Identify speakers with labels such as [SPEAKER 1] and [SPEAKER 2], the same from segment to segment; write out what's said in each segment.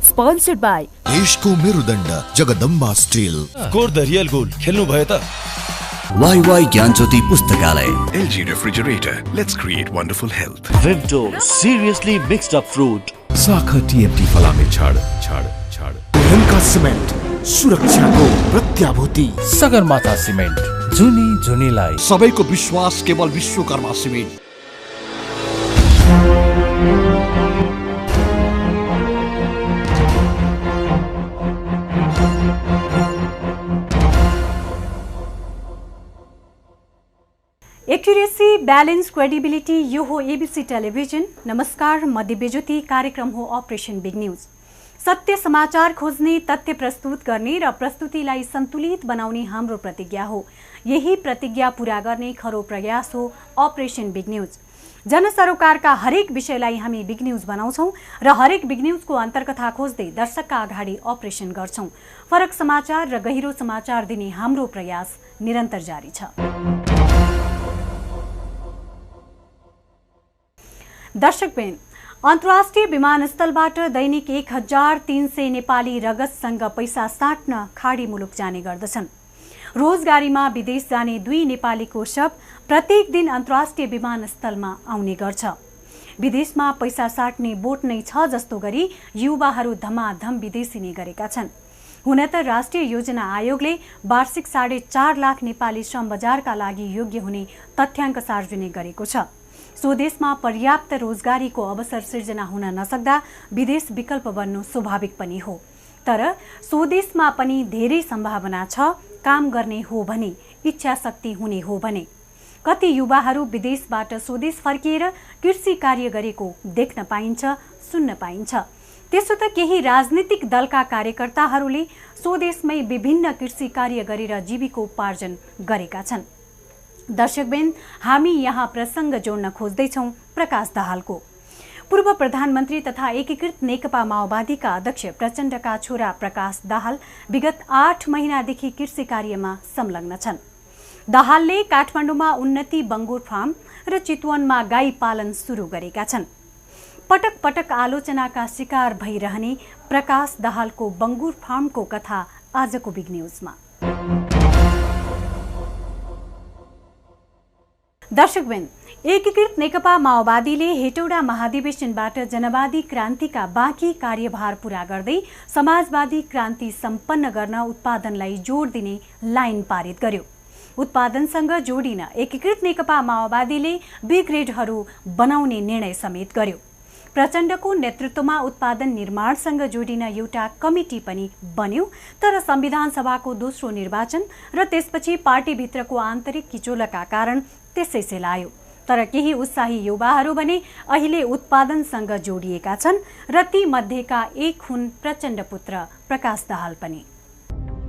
[SPEAKER 1] Sponsored by
[SPEAKER 2] देशको मेरुदण्ड Jagdamba steel.
[SPEAKER 3] Score the real goal खेल्नु भयो त?
[SPEAKER 4] वाई ज्ञानज्योति पुस्तकालय।
[SPEAKER 5] LG refrigerator, let's create wonderful health.
[SPEAKER 6] Vimto, seriously mixed up fruit.
[SPEAKER 7] साखा TMT फलामे छाड
[SPEAKER 8] उनका सिमेन्ट सुरक्षाको प्रत्याभूति।
[SPEAKER 6] सगरमाथा सिमेन्ट, जुनीलाई
[SPEAKER 8] सबैको विश्वास केवल Vishwakarma cement.
[SPEAKER 1] Accuracy, balance, credibility, यो हो एबीसी टेलिभिजन। नमस्कार, म दिव्यज्योति। कार्यक्रम हो अपरेसन बिग न्यूज। सत्य समाचार खोज्ने, तथ्य प्रस्तुत गर्ने र प्रस्तुतिलाई सन्तुलित बनाउने हाम्रो प्रतिज्ञा हो। यही प्रतिज्ञा पूरा गर्ने खरो प्रयास हो अपरेसन बिग न्यूज। जनसरोकारका हरेक विषयलाई हामी बिग न्यूज बनाउँछौं र हरेक बिग न्यूजको अन्तर्कथा खोज्दै दर्शकका अगाडि अपरेसन गर्छौं। फरक समाचार र गहिरो समाचार दिने हाम्रो प्रयास निरन्तर जारी छ। दर्शकबिन, अन्तर्राष्ट्रिय विमानस्थलबाट दैनिक 1300 नेपाली रगतसँग पैसा साट्न खाडी मुलुक जाने गर्दछन्। रोजगारीमा विदेश जाने 2 नेपालीको शव प्रत्येक दिन अन्तर्राष्ट्रिय विमानस्थलमा आउने गर्छ। विदेशमा पैसा साट्ने बोट नै छ जस्तो गरी युवाहरू धमाधम विदेशिने गरेका छन्। हुन त राष्ट्रिय योजना आयोगले वार्षिक 4.5 लाख नेपाली श्रम बजारका लागि योग्य हुने तथ्याङ्क सार्वजनिक गरेको छ। स्वदेशमा पर्याप्त रोजगारीको अवसर सिर्जना हुन नसक्दा विदेश विकल्प बन्नु स्वाभाविक पनि हो। तर स्वदेशमा पनि धेरै सम्भावना छ। काम गर्ने हो भने, इच्छा शक्ति हुने हो भने। कति युवाहरू विदेशबाट स्वदेश फर्किएर कृषि कार्य गरेको देख्न पाइन्छ, सुन्न पाइन्छ। त्यसो त केही राजनीतिक दलका कार्यकर्ताहरूले स्वदेशमै विभिन्न कृषि कार्य गरेर जीविकोपार्जन गरेका छन्। दर्शकबिन, हामी यहाँ प्रसङ्ग जोड्न खोज्दैछौँ प्रकाश दाहालको। पूर्व प्रधानमन्त्री तथा एकीकृत नेकपा माओवादीका अध्यक्ष प्रचण्डका छोरा प्रकाश दाहाल विगत 8 महिनादेखि कृषि कार्यमा संलग्न छन्। दाहालले काठमाडौँमा उन्नति बङ्गुर फार्म र चितवनमा गाई पालन सुरु गरेका छन्। पटक पटक आलोचनाका शिकार भइरहने प्रकाश दाहालको बङ्गुर फार्मको कथा आजको बिग न्यूजमा। दर्शकबिन, एकीकृत नेकपा माओवादीले हेटौडा महाधिवेशनबाट जनवादी क्रान्तिका बाँकी कार्यभार पूरा गर्दै समाजवादी क्रान्ति सम्पन्न गर्न उत्पादनलाई जोड दिने लाइन पारित गर्यो। उत्पादनसँग जोडिन एकीकृत नेकपा माओवादीले बी ग्रेडहरू बनाउने निर्णय समेत गर्यो। प्रचण्डको नेतृत्वमा उत्पादन निर्माणसँग जोडिन एउटा कमिटी पनि बन्यो। तर संविधान सभाको दोस्रो निर्वाचन र त्यसपछि पार्टीभित्रको आन्तरिक किचोलका कारण त्यसै सेलायो। तर केही उत्साही युवाहरू भने अहिले उत्पादनसँग जोडिएका छन् र ती मध्येका एक हुन् प्रचण्ड पुत्र प्रकाश दाहाल पनि।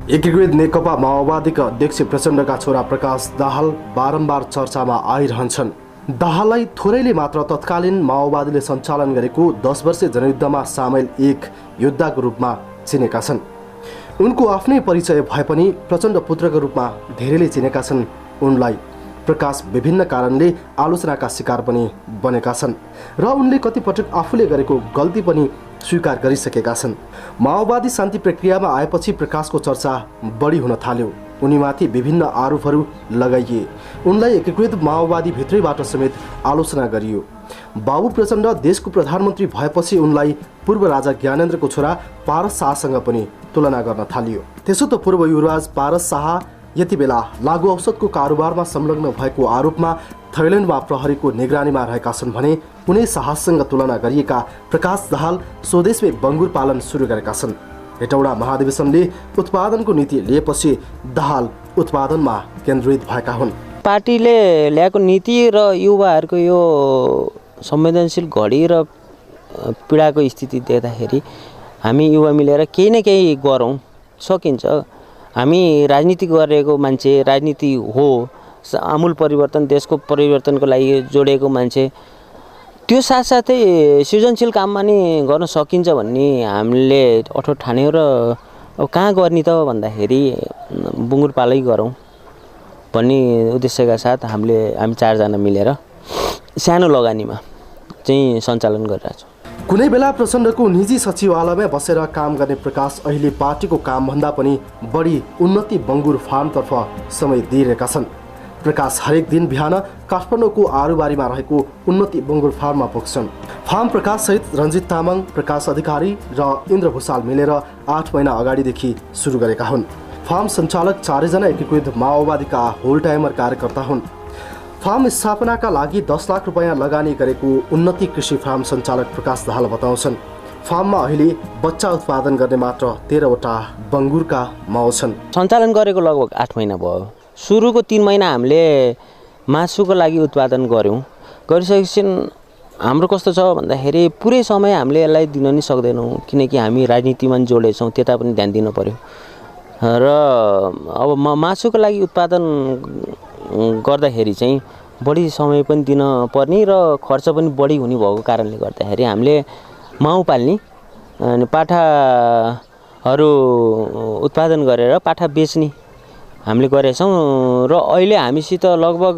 [SPEAKER 9] एकीकृत नेकपा माओवादीका अध्यक्ष प्रचण्डका छोरा प्रकाश दाहाल बारम्बार चर्चामा आइरहन्छन्। दाहाललाई थोरैले मात्र तत्कालीन माओवादीले सञ्चालन गरेको 10 वर्षे जनयुद्धमा सामेल एक योद्धाको रूपमा चिनेका छन्। उनको आफ्नै परिचय भए पनि प्रचण्ड पुत्रको रूपमा धेरैले चिनेका छन्। उनलाई प्रकाश विभिन्न कारणले आलोचनाका शिकार पनि बनेका छन् र उनले कतिपटक आफूले गरेको गल्ती पनि स्वीकार गरिसकेका छन्। माओवादी शान्ति प्रक्रियामा आएपछि प्रकाशको चर्चा बढी हुन थाल्यो। उनीमाथि विभिन्न आरोपहरू लगाइए। उनलाई एकीकृत माओवादी भित्रैबाट समेत आलोचना गरियो। बाबु प्रचण्ड देशको प्रधानमन्त्री भएपछि उनलाई पूर्व राजा ज्ञानेन्द्रको छोरा पारस शाहसँग पनि तुलना गर्न थालियो। त्यसो त पूर्व युवराज पारस शाह यति बेला लागु औषधको कारोबारमा संलग्न भएको आरोपमा थाइल्यान्डमा प्रहरीको निगरानीमा रहेका छन् भने कुनै शाहसँग तुलना गरिएका प्रकाश दाहाल स्वदेशमै बङ्गुर पालन सुरु गरेका छन्। हेटौडा महाधिवेशनले उत्पादनको नीति लिएपछि दाहाल उत्पादनमा केन्द्रित भएका हुन्।
[SPEAKER 10] पार्टीले ल्याएको नीति र युवाहरूको यो संवेदनशील घडी र पीडाको स्थिति देख्दाखेरि हामी युवा मिलेर केही न केही गरौँ, सकिन्छ। हामी राजनीति गरेको मान्छे, राजनीति हो आमूल परिवर्तन, देशको परिवर्तनको लागि जोडेको मान्छे, त्यो साथसाथै सृजनशील काममा नि गर्न सकिन्छ भन्ने हामीले अठोट ठान्यौँ। र अब कहाँ गर्ने त भन्दाखेरि बुङ्गुर पालै गरौँ भन्ने उद्देश्यका साथ हामी 4जना मिलेर सानो लगानीमा चाहिँ सञ्चालन गरिरहेछौँ।
[SPEAKER 9] कुनै बेला प्रचण्डको निजी सचिवालयमा बसेर काम गर्ने प्रकाश अहिले पार्टीको कामभन्दा पनि बढी उन्नति बङ्गुर फार्मतर्फ समय दिइरहेका छन्। प्रकाश हरेक दिन बिहान काठमाडौँको आरुबारीमा रहेको उन्नति बङ्गुर फार्ममा पुग्छन्। फार्म प्रकाशसहित रञ्जित तामाङ, प्रकाश अधिकारी र इन्द्र भूषाल मिलेर 8 महिना अगाडिदेखि सुरु गरेका हुन्। फार्म सञ्चालक 4 जना एकीकृत माओवादीका होल टाइमर कार्यकर्ता हुन्। फार्म स्थापनाका लागि 10 लाख रुपैयाँ लगानी गरेको उन्नति कृषि फार्म सञ्चालक प्रकाश दाहाल बताउँछन्। फार्ममा अहिले बच्चा उत्पादन गर्ने मात्र 13वटा बङ्गुरका माउ छन्।
[SPEAKER 10] सञ्चालन गरेको लगभग 8 महिना भयो। सुरुको 3 महिना हामीले मासुको लागि उत्पादन गऱ्यौँ। गरिसकेपछि हाम्रो कस्तो छ भन्दाखेरि पुरै समय हामीले यसलाई दिन नि सक्दैनौँ, किनकि हामी राजनीतिमा जोडेछौँ, त्यता पनि ध्यान दिनु पर्यो। र अब मासुको लागि उत्पादन गर्दाखेरि चाहिँ बढी समय पनि दिन पर्ने र खर्च पनि बढी हुने भएको कारणले गर्दाखेरि हामीले माउ पाल्ने अनि पाठाहरू उत्पादन गरेर पाठा बेच्ने हामीले गरेछौँ। र अहिले हामीसित लगभग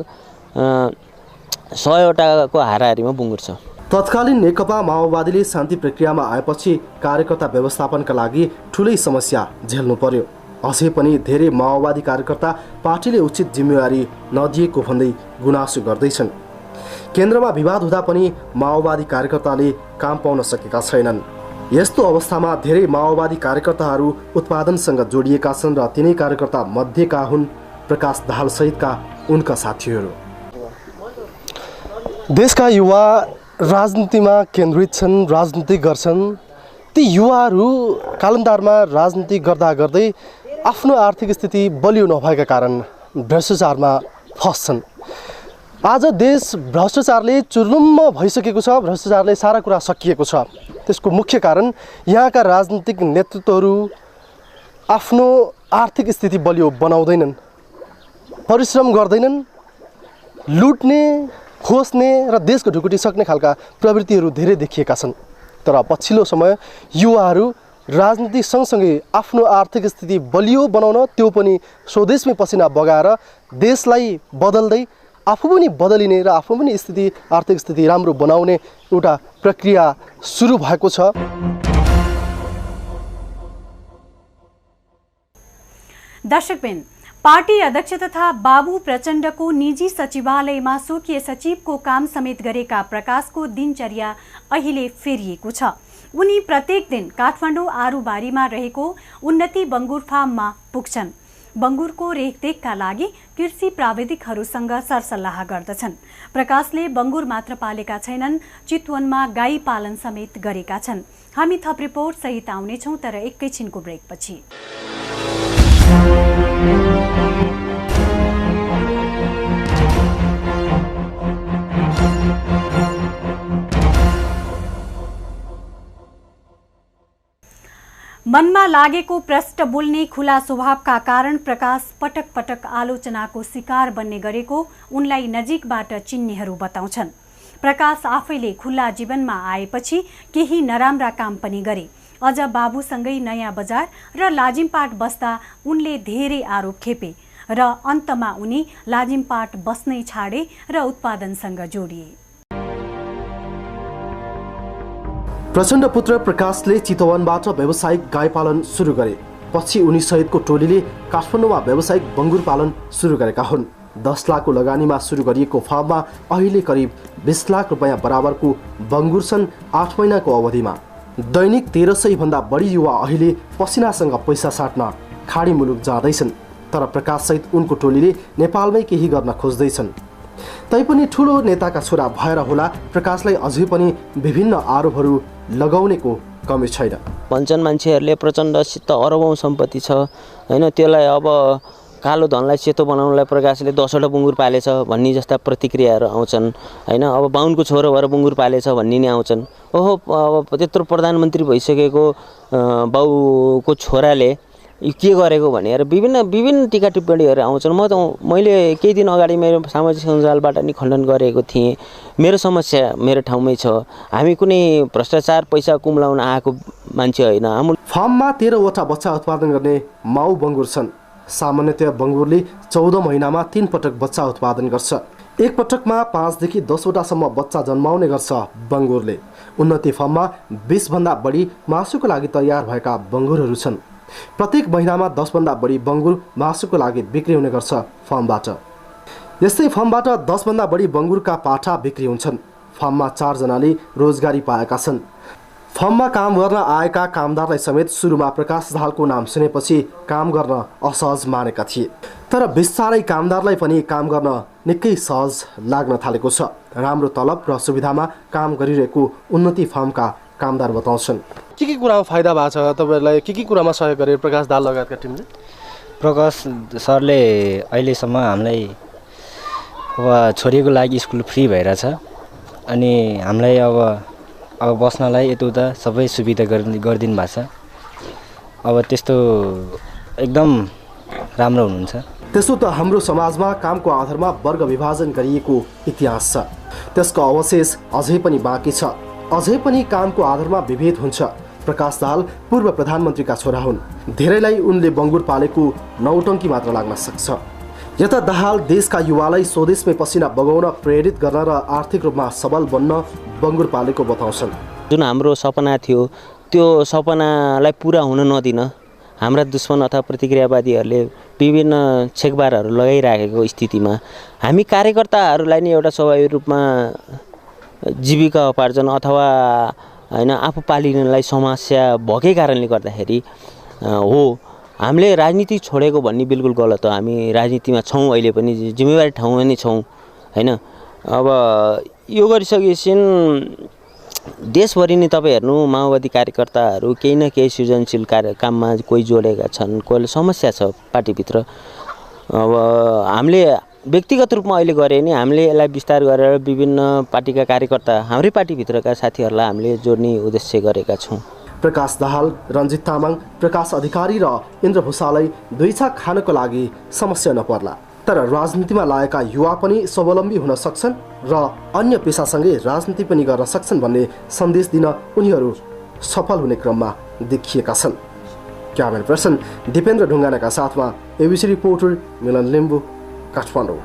[SPEAKER 10] 100वटाको हाराहारीमा बुङ्गुर छ।
[SPEAKER 9] तत्कालीन नेकपा माओवादीले शान्ति प्रक्रियामा आएपछि कार्यकर्ता व्यवस्थापनका लागि ठुलै समस्या झेल्नु पर्यो। अझै पनि धेरै माओवादी कार्यकर्ता पार्टीले उचित जिम्मेवारी नदिएको भन्दै गुनासो गर्दैछन्। केन्द्रमा विवाद हुँदा पनि माओवादी कार्यकर्ताले काम पाउन सकेका छैनन्। यस्तो अवस्थामा धेरै माओवादी कार्यकर्ताहरू उत्पादनसँग जोडिएका छन् र तिनै कार्यकर्ता मध्येका हुन् प्रकाश दाहाल सहितका उनका साथीहरू। देशका युवा राजनीतिमा केन्द्रित छन्, राजनीति गर्छन्। ती युवाहरू कालान्तरमा राजनीति गर्दा गर्दै आफ्नो आर्थिक स्थिति बलियो नभएका कारण भ्रष्टाचारमा फस्छन्। आज देश भ्रष्टाचारले चुर्लुम्म भइसकेको छ। भ्रष्टाचारले सारा कुरा सकिएको छ। त्यसको मुख्य कारण यहाँका राजनीतिक नेतृत्वहरू आफ्नो आर्थिक स्थिति बलियो बनाउँदैनन्, परिश्रम गर्दैनन्, लुट्ने, खोज्ने र देशको ढुकुटी सक्ने खालका प्रवृत्तिहरू धेरै देखिएका छन्। तर पछिल्लो समय युवाहरू राजनीति सँगसँगै आफ्नो आर्थिक स्थिति बलियो बनाउन, त्यो पनि स्वदेशमै पसिना बगाएर देशलाई बदल्दै आफू पनि बदलिने र आफू पनि आर्थिक स्थिति राम्रो बनाउने एउटा प्रक्रिया सुरु भएको छ।
[SPEAKER 1] दर्शकबिन, पार्टी अध्यक्ष तथा बाबु प्रचण्डको निजी सचिवालयमा स्वकीय सचिवको काम समेत गरेका प्रकाशको दिनचर्या अहिले फेरिएको छ। उनी प्रत्येक दिन काठमाडौँ आरुबारीमा रहेको उन्नति बङ्गुर फार्ममा पुग्छन्। बङ्गुरको रेखदेखका लागि कृषि प्राविधिकहरूसँग सरसल्लाह गर्दछन्। प्रकाशले बङ्गुर मात्र पालेका छैनन्, चितवनमा गाई पालन समेत गरेका छन्। हामी थप रिपोर्ट सहित आउनेछौँ, तर एकैछिनको ब्रेकपछि। मनमा लागेको प्रश्न बोल्ने खुला स्वभावका कारण प्रकाश पटक पटक आलोचनाको शिकार बन्ने गरेको उनलाई नजिकबाट चिन्नेहरू बताउँछन्। प्रकाश आफैले खुल्ला जीवनमा आएपछि केही नराम्रा काम पनि गरे। अझ बाबुसँगै नयाँ बजार र लाजिमपाट बस्दा उनले धेरै आरोप खेपे र अन्तमा उनी लाजिमपाट बस्नै छाडे र उत्पादनसँग जोडिए।
[SPEAKER 9] प्रचण्ड पुत्र प्रकाशले चितवनबाट व्यावसायिक गाई पालन सुरु गरे। पछि उनी सहितको टोलीले काठमाडौँमा व्यावसायिक बङ्गुर पालन सुरु गरेका हुन्। 10 लाखको लगानीमा सुरु गरिएको फार्ममा अहिले करिब 20 लाख रुपैयाँ बराबरको बङ्गुर छन्। 8 महिनाको अवधिमा दैनिक 1300 भन्दा बढी युवा अहिले पसिनासँग पैसा साट्न खाडी मुलुक जाँदैछन्। तर प्रकाश सहित उनको टोलीले नेपालमै केही गर्न खोज्दैछन्। तैपनि ठुलो नेताका छोरा भएर होला प्रकाशलाई अझै पनि विभिन्न आरोपहरू लगाउनेको कमी छैन।
[SPEAKER 10] भन्छन् मान्छेहरूले प्रचण्डसित अरबौँ सम्पत्ति छ हैन, त्यसलाई अब कालो धनलाई सेतो बनाउनलाई प्रकाशले 10वटा बङ्गुर पालेछ भन्ने जस्ता प्रतिक्रियाहरू आउँछन् हैन। अब बाहुनको छोरो भएर बङ्गुर पालेछ भन्ने नि आउँछन्। ओहो, अब त्यत्रो प्रधानमन्त्री भइसकेको बाउको छोराले के गरेको भनेर विभिन्न टीका टिप्पणीहरू आउँछन्। मैले केही दिन अगाडि मेरो सामाजिक सञ्जालबाट नि खण्डन गरेको थिएँ। मेरो समस्या मेरो ठाउँमै छ। हामी कुनै भ्रष्टाचार पैसा कुम्लाउन आएको मान्छे होइन।
[SPEAKER 9] फार्ममा 13वटा बच्चा उत्पादन गर्ने माउ बङ्गुर छन्। सामान्यतया बङ्गुरले 14 महिनामा 3 पटक बच्चा उत्पादन गर्छ। एक पटकमा 5 देखि 10वटासम्म बच्चा जन्माउने गर्छ बङ्गुरले। उन्नति फार्ममा 20 भन्दा बढी मासुको लागि तयार भएका बङ्गुरहरू छन्। प्रत्येक महिनामा 10 भन्दा बढी बङ्गुर मासुको लागि बिक्री हुने गर्छ फार्मबाट। यस्तै फार्मबाट 10 भन्दा बढी बङ्गुरका पाठा बिक्री हुन्छन्। फार्ममा 4 जनाले रोजगारी पाएका छन्। फार्ममा काम गर्न आएका कामदारलाई समेत सुरुमा प्रकाश दाहालको नाम सुनेपछि काम गर्न असहज मानेका थिए, तर बिस्तारै कामदारलाई पनि काम गर्न निकै सहज लाग्न थालेको छ। राम्रो तलब र सुविधामा काम गरिरहेको उन्नति फार्मका कामदार बताउँछन्।
[SPEAKER 11] के कुरामा फाइदा भएको छ तपाईहरुलाई? के कुरामा सहयोग गरे प्रकाश दाहाल लगायतका टिमले?
[SPEAKER 12] प्रकाश सरले अहिलेसम्म हामीलाई अब छोरीको लागि स्कुल फ्री भइरहेछ अनि हामीलाई अब बस्नलाई यता सबै सुविधा गरिदिनु भएको छ। अब त्यस्तो एकदम राम्रो हुनुहुन्छ।
[SPEAKER 9] त्यसो त हाम्रो समाजमा कामको आधारमा वर्ग विभाजन गरिएको इतिहास छ, त्यसको अवशेष अझै पनि बाँकी छ। अझै पनि कामको आधारमा विभेद हुन्छ। प्रकाश दाहाल पूर्व प्रधानमन्त्रीका छोरा हुन्। धेरैलाई उनले बङ्गुर पालेको नौटङ्की मात्र लाग्न सक्छ। यता दाहाल देशका युवालाई स्वदेशमै पसिना बगाउन प्रेरित गर्न र आर्थिक रूपमा सबल बन्न बङ्गुर पालेको बताउँछन्।
[SPEAKER 10] जुन हाम्रो सपना थियो त्यो सपनालाई पुरा हुन नदिन हाम्रा दुश्मन अथवा प्रतिक्रियावादीहरूले विभिन्न छेकबारहरू लगाइराखेको स्थितिमा हामी कार्यकर्ताहरूलाई नै एउटा स्वाभाविक रूपमा जीविका उपार्जन अथवा हैन आफू पालिनलाई समस्या भएकै कारणले गर्दाखेरि हो हामीले राजनीति छोडेको भन्ने बिल्कुल गलत हो। हामी राजनीतिमा छौँ, अहिले पनि जिम्मेवारी ठाउँमा नै छौँ हैन। अब यो गरिसकेपछि देशभरि नै तपाईँ हेर्नु माओवादी कार्यकर्ताहरू केही न केही सृजनशील काममा कोही जोडेका छन्, कोहीले समस्या छ पार्टीभित्र। अब हामीले व्यक्तिगत रूपमा अहिले गरे नि हामीले यसलाई विस्तार गरेर विभिन्न पार्टीका कार्यकर्ता हाम्रै पार्टीभित्रका साथीहरूलाई हामीले जोड्ने उद्देश्य गरेका छौँ।
[SPEAKER 9] प्रकाश दाहाल, रञ्जित तामाङ, प्रकाश अधिकारी र इन्द्र भुसाललाई दुई छाक खानको लागि समस्या नपर्ला, तर राजनीतिमा लागेका युवा पनि स्वावलम्बी हुन सक्छन् र अन्य पेसासँगै राजनीति पनि गर्न सक्छन् भन्ने सन्देश दिन उनीहरू सफल हुने क्रममा देखिएका छन्। क्यामेरा पर्सन दिपेन्द्र ढुङ्गानाका साथमा एबिसी रिपोर्टर मिलन लिम्बू, काठमाडौँ।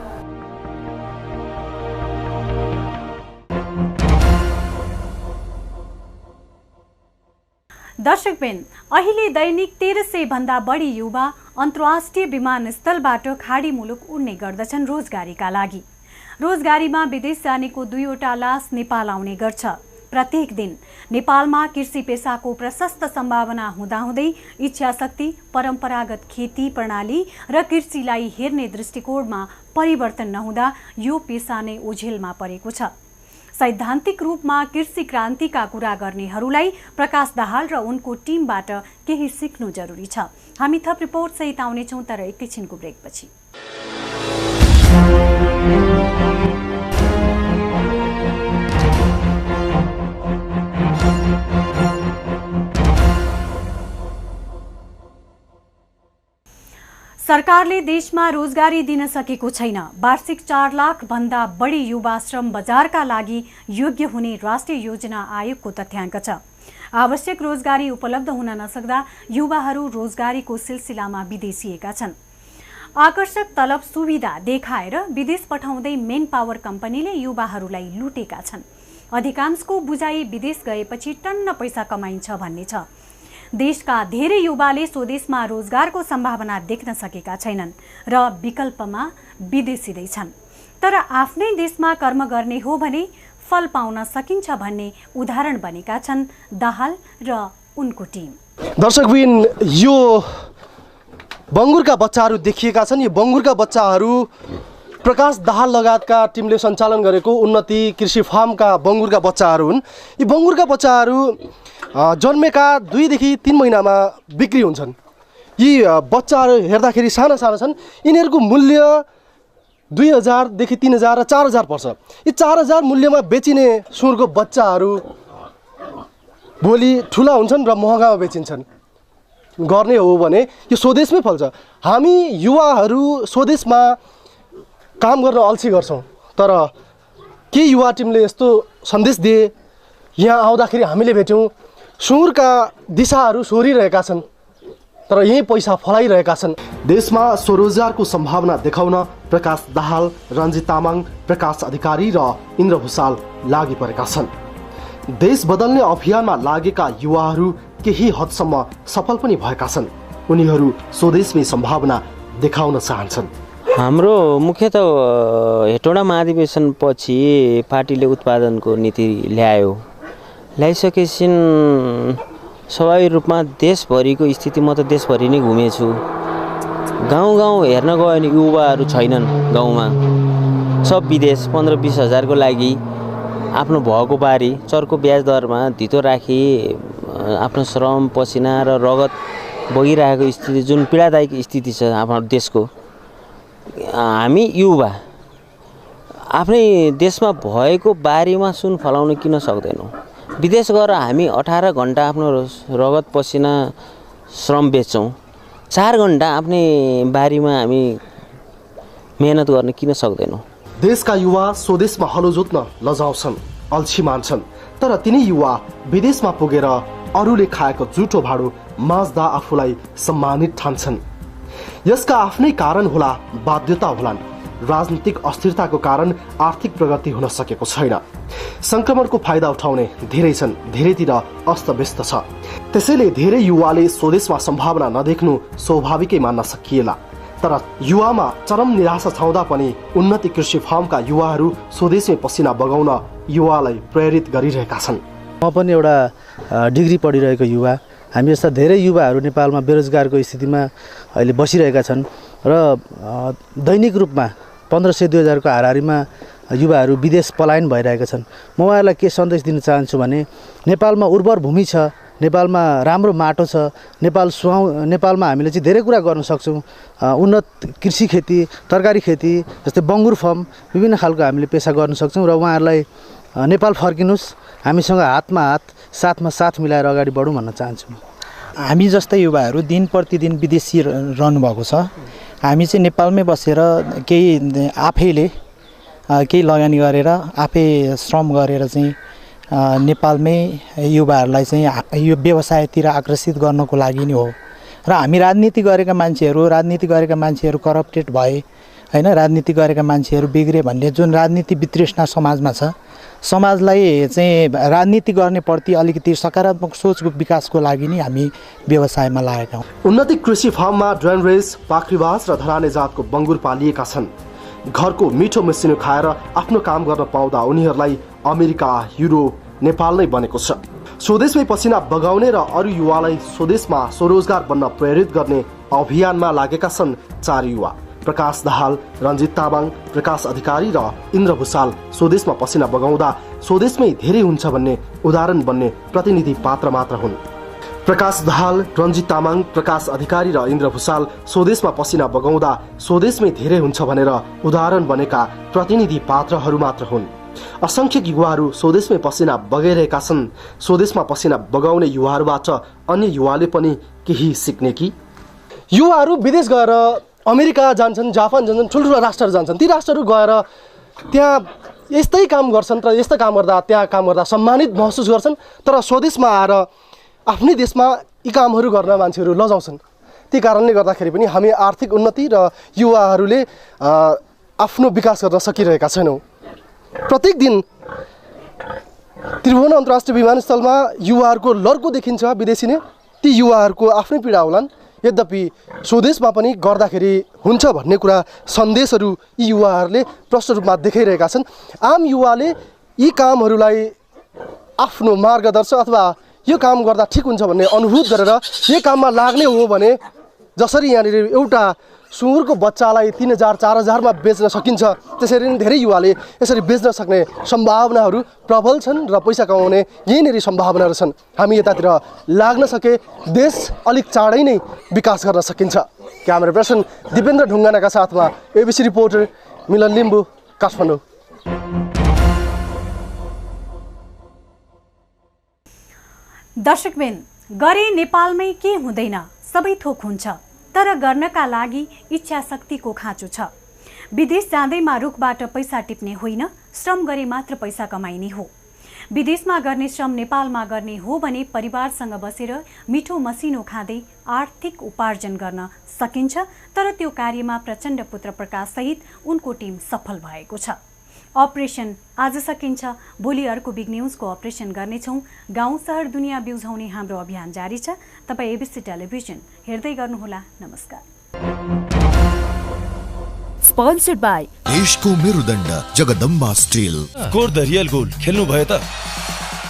[SPEAKER 1] दर्शकबिन, अहिले दैनिक 1300 भन्दा बढी युवा अन्तर्राष्ट्रिय विमानस्थलबाट खाडी मुलुक उड्ने गर्दछन् रोजगारीका लागि। रोजगारीमा विदेश जानेको 2वटा लास नेपाल आउने गर्छ। प्रत्येक दिन नेपालमा कृषि पेसाको प्रशस्त सम्भावना हुँदाहुँदै इच्छाशक्ति, परम्परागत खेती प्रणाली र कृषिलाई हेर्ने दृष्टिकोणमा परिवर्तन नहुँदा यो पेसा नै ओझेलमा परेको छ। सैद्धान्तिक रूपमा कृषि क्रान्तिका कुरा गर्नेहरूलाई प्रकाश दाहाल र उनको टिमबाट केही सिक्नु जरुरी छ। हामी थप रिपोर्ट सहित आउनेछौँ, तर एकैछिनको ब्रेकपछि। सरकारले देशमा रोजगारी दिन सकेको छैन। वार्षिक 4 लाख भन्दा बढी युवा श्रम बजारका लागि योग्य हुने राष्ट्रिय योजना आयोगको तथ्याङ्क छ। आवश्यक रोजगारी उपलब्ध हुन नसक्दा युवाहरू रोजगारीको सिलसिलामा विदेशिएका छन्। आकर्षक तलब सुविधा देखाएर विदेश पठाउँदै मेन पावर कम्पनीले युवाहरूलाई लुटेका छन्। अधिकांशको बुझाइ विदेश गएपछि टन्न पैसा कमाइन्छ भन्ने छ। देशका धेरै युवाले स्वदेशमा रोजगारको सम्भावना देख्न सकेका छैनन् र विकल्पमा विदेशिँदैछन्। तर आफ्नै देशमा कर्म गर्ने हो भने फल पाउन सकिन्छ भन्ने उदाहरण बनेका छन् दाहाल र उनको टिम।
[SPEAKER 11] दर्शकबिन, यो बङ्गुरका बच्चाहरू देखिएका छन्। यो बङ्गुरका बच्चाहरू प्रकाश दाहाल लगायतका टिमले सञ्चालन गरेको उन्नति कृषि फार्मका बङ्गुरका बच्चाहरू हुन्। यी बङ्गुरका बच्चाहरू जन्मेका 2 देखि 3 महिनामा बिक्री हुन्छन्। यी बच्चाहरू हेर्दाखेरि साना साना छन्। यिनीहरूको मूल्य 2000 देखि 3000 र 4000 पर्छ। यी 4000 मूल्यमा बेचिने सुँगुरको बच्चाहरू भोलि ठुला हुन्छन् र महँगामा बेचिन्छन्। गर्ने हो भने यो स्वदेशमै फल्छ। हामी युवाहरू स्वदेशमा काम गर्न अल्छी गर्छौँ, तर के युवा टिमले यस्तो सन्देश दिए, यहाँ आउँदाखेरि हामीले भेट्यौँ सुँगुरका दिशाहरू सोरिरहेका छन्, तर यही पैसा फलाइरहेका छन्।
[SPEAKER 9] देशमा स्वरोजगारको सम्भावना देखाउन प्रकाश दाहाल, रञ्जित तामाङ, प्रकाश अधिकारी र इन्द्र भुसाल लागि परेका छन्। देश बदल्ने अभियानमा लागेका युवाहरू केही हदसम्म सफल पनि भएका छन्। उनीहरू स्वदेशमै सम्भावना देखाउन चाहन्छन्।
[SPEAKER 10] हाम्रो मुख्यतः हेटौँडा महाधिवेशन पछि पार्टीले उत्पादनको नीति ल्याइसकेपछि स्वाभाविक रूपमा देशभरिको स्थिति, म त देशभरि नै घुमेछु, गाउँ हेर्न गयो भने युवाहरू छैनन् गाउँमा, सब विदेश 15-20 हजारको लागि आफ्नो भएको बारी चर्को ब्याज दरमा धितो राखी आफ्नो श्रम पसिना र रगत बगिरहेको स्थिति, जुन पीडादायक स्थिति छ आफ्नो देशको, हामी युवा आफ्नै देशमा भएको बारीमा सुन फलाउन किन सक्दैनौँ? विदेश गएर हामी 18 घण्टा आफ्नो रगत पसिना श्रम बेच्छौँ, 4 घण्टा आफ्नै बारीमा हामी मेहनत गर्न किन सक्दैनौँ?
[SPEAKER 9] देशका युवा स्वदेशमा हलो जोत्न लजाउँछन्, अल्छी मान्छन्, तर तिनी युवा विदेशमा पुगेर अरूले खाएको जुठो भाडो माझ्दा आफूलाई सम्मानित ठान्छन्। यसका आफ्नै कारण होला, बाध्यता होलान्। राजनीतिक अस्थिरताको कारण आर्थिक प्रगति हुन सकेको छैन। संक्रमणको फाइदा उठाउने धेरै छन्, धेरैतिर अस्तव्यस्त छ। त्यसैले धेरै युवाले स्वदेशमा सम्भावना नदेख्नु स्वाभाविकै मान्न सकिएला। तर युवामा चरम निराशा छाउँदा पनि उन्नति कृषि फार्मका युवाहरू स्वदेशमै पसिना बगाउन युवालाई प्रेरित गरिरहेका छन्।
[SPEAKER 13] म पनि एउटा डिग्री पढिरहेको युवा, हामी जस्ता धेरै युवाहरू नेपालमा बेरोजगारको स्थितिमा अहिले बसिरहेका छन् र दैनिक रूपमा 1500-2000 को हाराहारीमा युवाहरू विदेश पलायन भइरहेका छन्। म उहाँहरूलाई के सन्देश दिन चाहन्छु भने नेपालमा उर्वर भूमि छ, नेपालमा राम्रो माटो छ, नेपालमा हामीले चाहिँ धेरै कुरा गर्न सक्छौँ। उन्नत कृषि खेती, तरकारी खेती जस्तै बङ्गुर फार्म, विभिन्न खालको हामीले पेसा गर्न सक्छौँ र उहाँहरूलाई नेपाल फर्किनुहोस्, हामीसँग हातमा हात, साथमा साथ मिलाएर अगाडि बढौँ भन्न चाहन्छु।
[SPEAKER 14] हामी जस्तै युवाहरू दिन प्रतिदिन विदेशी रहनु भएको छ। हामी चाहिँ नेपालमै बसेर केही आफैले केही लगानी गरेर आफै श्रम गरेर चाहिँ नेपालमै युवाहरूलाई चाहिँ यो व्यवसायतिर आकर्षित गर्नको लागि नै हो। र हामी राजनीति गरेका मान्छेहरू करप्टेड भए हैन, राजनीति गरेका मान्छेहरू बिग्रे भन्ने जुन राजनीति वितृष्णा समाजमा छ, समाजलाई चाहिँ राजनीति गर्ने प्रति अलिकति सकारात्मक सोचको विकासको लागि नै हामी व्यवसायमा लागेका हौँ।
[SPEAKER 9] उन्नति कृषि फार्ममा ड्रेनरेज, पाखरीबाज र धराने जातको बङ्गुर पालिएका छन्। घरको मिठो मसिनो खाएर आफ्नो काम गर्न पाउँदा उनीहरूलाई अमेरिका, युरोप, नेपाल नै बनेको छ। स्वदेशमै पसिना बगाउने र अरू युवालाई स्वदेशमा स्वरोजगार बन्न प्रेरित गर्ने अभियानमा लागेका छन् 4 युवा। प्रकाश दाहाल, रञ्जित तामाङ, प्रकाश अधिकारी र इन्द्र भुषाल स्वदेशमा पसिना बगाउँदा स्वदेशमै धेरै हुन्छ भन्ने उदाहरण बन्ने प्रतिनिधि पात्र मात्र हुन्। प्रकाश दाहाल, रञ्जित तामाङ, प्रकाश अधिकारी र इन्द्र भुषाल स्वदेशमा पसिना बगाउँदा स्वदेशमै धेरै हुन्छ भनेर उदाहरण बनेका प्रतिनिधि पात्रहरू मात्र हुन्। असंख्य युवाहरू स्वदेशमै पसिना बगाइरहेका छन्। स्वदेशमा पसिना बगाउने युवाहरूबाट अन्य युवाले पनि केही सिक्ने कि?
[SPEAKER 11] युवाहरू विदेश गएर अमेरिका जान्छन्, जापान जान्छन्, ठुल्ठुला राष्ट्रहरू जान्छन्। ती राष्ट्रहरू गएर त्यहाँ यस्तै काम गर्छन् र यस्तो काम गर्दा त्यहाँ काम गर्दा सम्मानित महसुस गर्छन्, तर स्वदेशमा आएर आफ्नै देशमा यी कामहरू गर्न मान्छेहरू लजाउँछन्। ती कारणले गर्दाखेरि पनि हामी आर्थिक उन्नति र युवाहरूले आफ्नो विकास गर्न सकिरहेका छैनौँ। प्रत्येक दिन त्रिभुवन अन्तर्राष्ट्रिय विमानस्थलमा युवाहरूको लड्को देखिन्छ विदेशी नै। ती युवाहरूको आफ्नै पीडा होलान्, यद्यपि स्वदेशमा पनि गर्दाखेरि हुन्छ भन्ने कुरा सन्देशहरू यी युवाहरूले प्रष्ट रूपमा देखाइरहेका छन्। आम युवाले यी कामहरूलाई आफ्नो मार्गदर्शक अथवा यो काम गर्दा ठिक हुन्छ भन्ने अनुभूत गरेर यो काममा लाग्ने हो भने जसरी यहाँनिर एउटा सुँगुरको बच्चालाई 3000-4000 मा बेच्न सकिन्छ, त्यसरी नै धेरै युवाले यसरी बेच्न सक्ने सम्भावनाहरू प्रबल छन् र पैसा कमाउने यहीँनिर सम्भावनाहरू छन्। हामी यतातिर लाग्न सके देश अलिक चाँडै नै विकास गर्न सकिन्छ। क्यामेरा पर्सन दिपेन्द्र ढुङ्गानाका साथमा एबिसी रिपोर्टर मिलन लिम्बू, काठमाडौँ।
[SPEAKER 1] दर्शकबिन, गरे नेपालमै के हुँदैन, सबै थोक हुन्छ, तर गर्नका लागि इच्छा शक्तिको खाँचो छ। विदेश जाँदैमा रुखबाट पैसा टिप्ने होइन, श्रम गरे मात्र पैसा कमाइने हो। विदेशमा गर्ने श्रम नेपालमा गर्ने हो भने परिवारसँग बसेर मिठो मसिनो खाँदै आर्थिक उपार्जन गर्न सकिन्छ। तर त्यो कार्यमा प्रचण्ड पुत्र प्रकाश सहित उनको टिम सफल भएको छ। अपरेसन आज सकिन्छ, भोलि अर्को बिग न्युजको अपरेसन गर्नेछौँ। गाउँ सहर दुनियाँ बिउझाउने हाम्रो अभियान जारी छ। तपाईँ एबिसी टेलिभिजन हेर्दै गर्नुहोला। नमस्कार।
[SPEAKER 2] स्पोन्सर्ड बाई देशको मेरुदण्ड Jagdamba steel.
[SPEAKER 3] Score the real goal खेल्नु भयो त।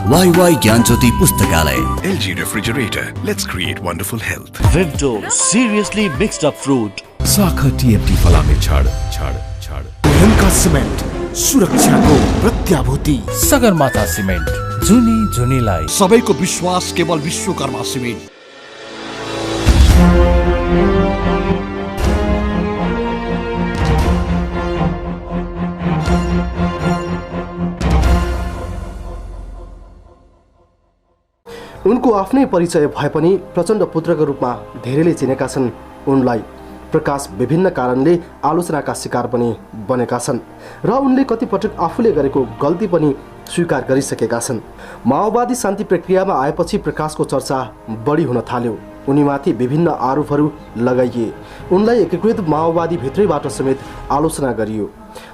[SPEAKER 4] वाईवाई ज्ञानज्योति पुस्तकालय।
[SPEAKER 5] LG Refrigerator. Let's create wonderful health.
[SPEAKER 6] Vimto, seriously mixed up fruit.
[SPEAKER 7] साखा TMT फलामे छाड छाड छाड।
[SPEAKER 8] ओहेनका सिमेन्ट सुरक्षाको प्रत्याभूति।
[SPEAKER 6] सगरमाथा सिमेन्ट जुनी जुनीलाई।
[SPEAKER 8] सबैको विश्वास केवल विश्वकर्मा सिमेन्ट।
[SPEAKER 9] उनको आफ्नै परिचय भए पनि प्रचण्ड पुत्रको रूपमा धेरैले चिनेका छन्। उनलाई प्रकाश विभिन्न कारणले आलोचनाका शिकार पनि बनेका छन् र उनले कतिपटक आफूले गरेको गल्ती पनि स्वीकार गरिसकेका छन्। माओवादी शान्ति प्रक्रियामा आएपछि प्रकाशको चर्चा बढी हुन थाल्यो। उनीमाथि विभिन्न आरोपहरू लगाइए। उनलाई एकीकृत माओवादी भित्रैबाट समेत आलोचना गरियो।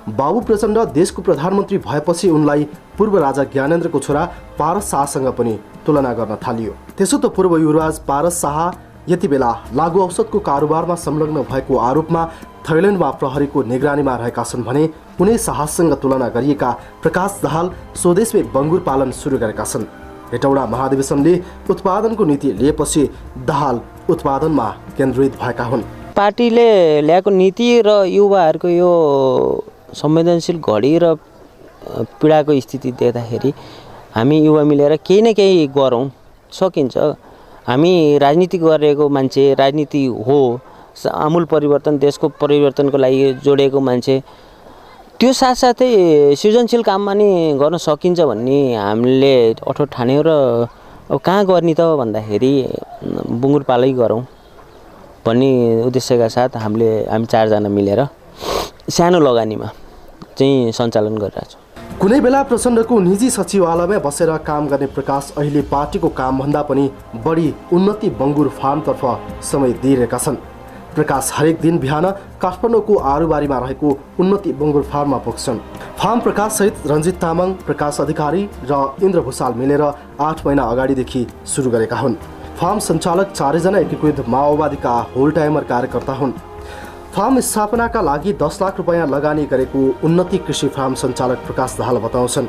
[SPEAKER 9] बाबु प्रचण्ड देशको प्रधानमन्त्री भएपछि उनलाई पूर्व राजा ज्ञानेन्द्रको छोरा पारस शाहसँग पनि तुलना गर्न थालियो। त्यसो त पूर्व युवराज पारस शाह यति बेला लागु औषधको कारोबारमा संलग्न भएको आरोपमा थाइल्यान्डमा प्रहरीको निगरानीमा रहेका छन् भने कुनै शाहसँग तुलना गरिएका प्रकाश दाहाल स्वदेशमै बङ्गुर पालन सुरु गरेका छन्। हेटौडा महाधिवेशनले उत्पादनको नीति लिएपछि दाहाल उत्पादनमा केन्द्रित भएका हुन्।
[SPEAKER 10] पार्टीले ल्याएको नीति र युवाहरूको यो संवेदनशील घडी र पीडाको स्थिति देख्दाखेरि हामी युवा मिलेर केही न केही गरौँ, सकिन्छ। हामी राजनीति गरेको मान्छे, राजनीति हो आमूल परिवर्तन, देशको परिवर्तनको लागि जोडिएको मान्छे, त्यो साथसाथै सृजनशील काममा नि गर्न सकिन्छ भन्ने हामीले अठोट ठान्यौँ। र अब कहाँ गर्ने त भन्दाखेरि बुङ्गुर पालै गरौँ भन्ने उद्देश्यका साथ हामी 4 जना मिलेर सानो लगानीमा चाहिँ सञ्चालन गरिरहेको छौँ।
[SPEAKER 9] कुनै बेला प्रचण्डको निजी सचिवालयमा बसेर काम गर्ने प्रकाश अहिले पार्टीको कामभन्दा पनि बढी उन्नति बङ्गुर फार्मतर्फ समय दिइरहेका छन्। प्रकाश हरेक दिन बिहान काठमाडौँको आरुबारीमा रहेको उन्नति बङ्गुर फार्ममा पुग्छन्। फार्म प्रकाशसहित रञ्जित तामाङ, प्रकाश अधिकारी र इन्द्र भूषाल मिलेर 8 महिना अगाडिदेखि सुरु गरेका हुन्। फार्म सञ्चालक 4 जना एकीकृत माओवादीका होल टाइमर कार्यकर्ता हुन्। फार्म स्थापनाका लागि 10 लाख रुपैयाँ लगानी गरेको उन्नति कृषि फार्म सञ्चालक प्रकाश दाहाल बताउँछन्।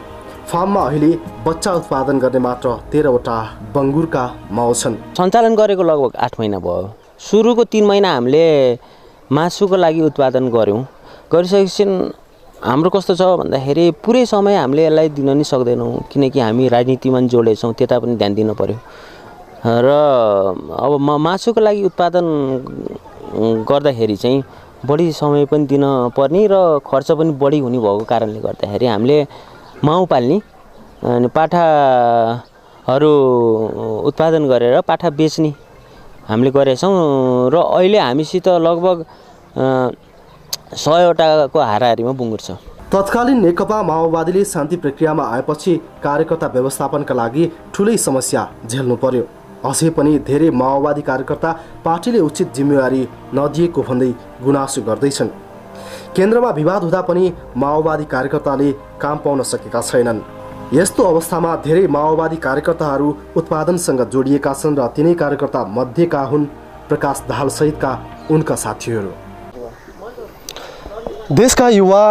[SPEAKER 9] फार्ममा अहिले बच्चा उत्पादन गर्ने मात्र 13वटा बङ्गुरका माउ छन्।
[SPEAKER 10] सञ्चालन गरेको लगभग 8 महिना भयो। सुरुको 3 महिना हामीले मासुको लागि उत्पादन गऱ्यौँ। गरिसकेपछि हाम्रो कस्तो छ भन्दाखेरि पुरै समय हामीले यसलाई दिन नि सक्दैनौँ, किनकि हामी राजनीतिमा जोडेछौँ, त्यता पनि ध्यान दिनु पर्यो। र अब मासुको लागि उत्पादन गर्दाखेरि चाहिँ बढी समय पनि दिन पर्ने र खर्च पनि बढी हुने भएको कारणले गर्दाखेरि हामीले माउ पाल्ने अनि पाठाहरू उत्पादन गरेर पाठा बेच्ने हामीले गरेछौँ। र अहिले हामीसित लगभग 100वटाको हाराहारीमा बुङ्गुर छ।
[SPEAKER 9] तत्कालीन नेकपा माओवादीले शान्ति प्रक्रियामा आएपछि कार्यकर्ता व्यवस्थापनका लागि ठुलै समस्या झेल्नु पर्यो। अझै पनि धेरै माओवादी कार्यकर्ता पार्टीले उचित जिम्मेवारी नदिएको भन्दै गुनासो गर्दैछन्। केन्द्रमा विवाद हुँदा पनि माओवादी कार्यकर्ताले काम पाउन सकेका छैनन्। यस्तो अवस्थामा धेरै माओवादी कार्यकर्ताहरू उत्पादनसँग जोडिएका छन् र तिनै कार्यकर्ता मध्येका हुन् प्रकाश दाहाल सहितका उनका साथीहरू। देशका युवा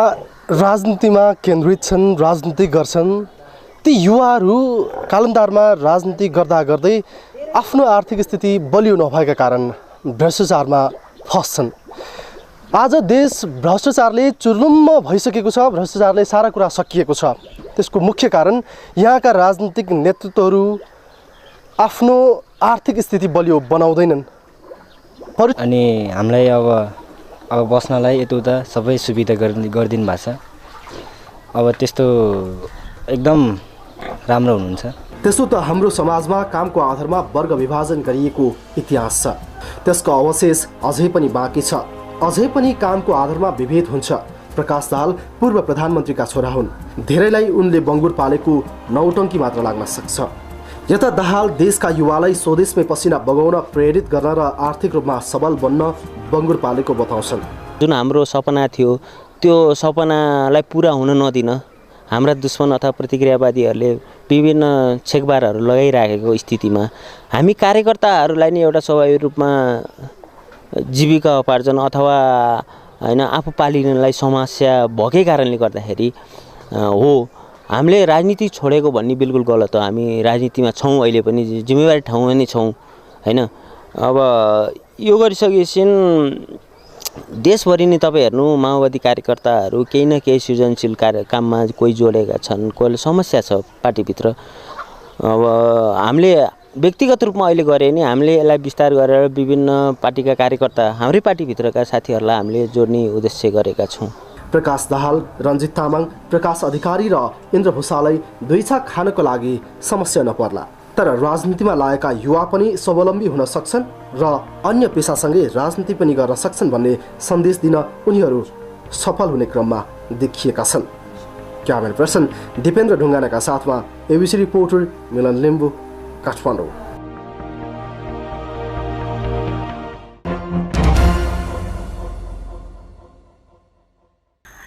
[SPEAKER 9] राजनीतिमा केन्द्रित छन्, राजनीति गर्छन्। ती युवाहरू कालान्तरमा राजनीति गर्दा गर्दै आफ्नो आर्थिक स्थिति बलियो नभएका कारण भ्रष्टाचारमा फस्छन्। आज देश भ्रष्टाचारले चुर्लुम्म भइसकेको छ। भ्रष्टाचारले सारा कुरा सकिएको छ। त्यसको मुख्य कारण यहाँका राजनीतिक नेतृत्वहरू आफ्नो आर्थिक स्थिति बलियो बनाउँदैनन्।
[SPEAKER 12] अनि हामीलाई अब बस्नलाई यता सबै सुविधा गरिदिनु भएको छ। अब त्यस्तो एकदम राम्रो हुनुहुन्छ।
[SPEAKER 9] त्यसो त हाम्रो समाजमा कामको आधारमा वर्ग विभाजन गरिएको इतिहास छ। त्यसको अवशेष अझै पनि बाँकी छ। अझै पनि कामको आधारमा विभेद हुन्छ। प्रकाश दाहाल पूर्व प्रधानमन्त्रीका छोरा हुन्। धेरैलाई उनले बङ्गुर पालेको नौटङ्की मात्र लाग्न सक्छ। यता दाहाल देशका युवालाई स्वदेशमै पसिना बगाउन प्रेरित गर्न र आर्थिक रूपमा सबल बन्न बङ्गुर पालेको बताउँछन्।
[SPEAKER 10] जुन हाम्रो सपना थियो त्यो सपनालाई पुरा हुन नदिन हाम्रा दुश्मन अथवा प्रतिक्रियावादीहरूले विभिन्न छेकबारहरू लगाइराखेको स्थितिमा हामी कार्यकर्ताहरूलाई नि एउटा स्वाभाविक रूपमा जीविका उपार्जन अथवा हैन आफू पालिनलाई समस्या भएकै कारणले गर्दाखेरि हो हामीले राजनीति छोडेको भन्ने बिल्कुल गलत हो। हामी राजनीतिमा छौँ, अहिले पनि जिम्मेवारी ठाउँमा नै छौँ हैन। अब यो गरिसकेपछि देशभरि नै तपाईँ हेर्नु माओवादी कार्यकर्ताहरू केही न केही सृजनशील काममा कोही जोडेका छन्, कोहीले समस्या छ पार्टीभित्र। अब हामीले व्यक्तिगत रूपमा अहिले गरे नि हामीले यसलाई विस्तार गरेर विभिन्न पार्टीका कार्यकर्ता हाम्रै पार्टीभित्रका साथीहरूलाई हामीले जोड्ने उद्देश्य गरेका छौँ।
[SPEAKER 9] प्रकाश दाहाल, रञ्जित तामाङ, प्रकाश अधिकारी र इन्द्र भूषाललाई दुई छाक खानको लागि समस्या नपर्ला, तर राजनीतिमा लागेका युवा पनि स्वावलम्बी हुन सक्छन् र अन्य पेसासँगै राजनीति पनि गर्न सक्छन् भन्ने सन्देश दिन उनीहरू सफल हुने क्रममा देखिएका छन्। क्यामेरा पर्सन दिपेन्द्र ढुङ्गानाका साथमा एबिसी रिपोर्टर मिलन लिम्बू, काठमाडौँ।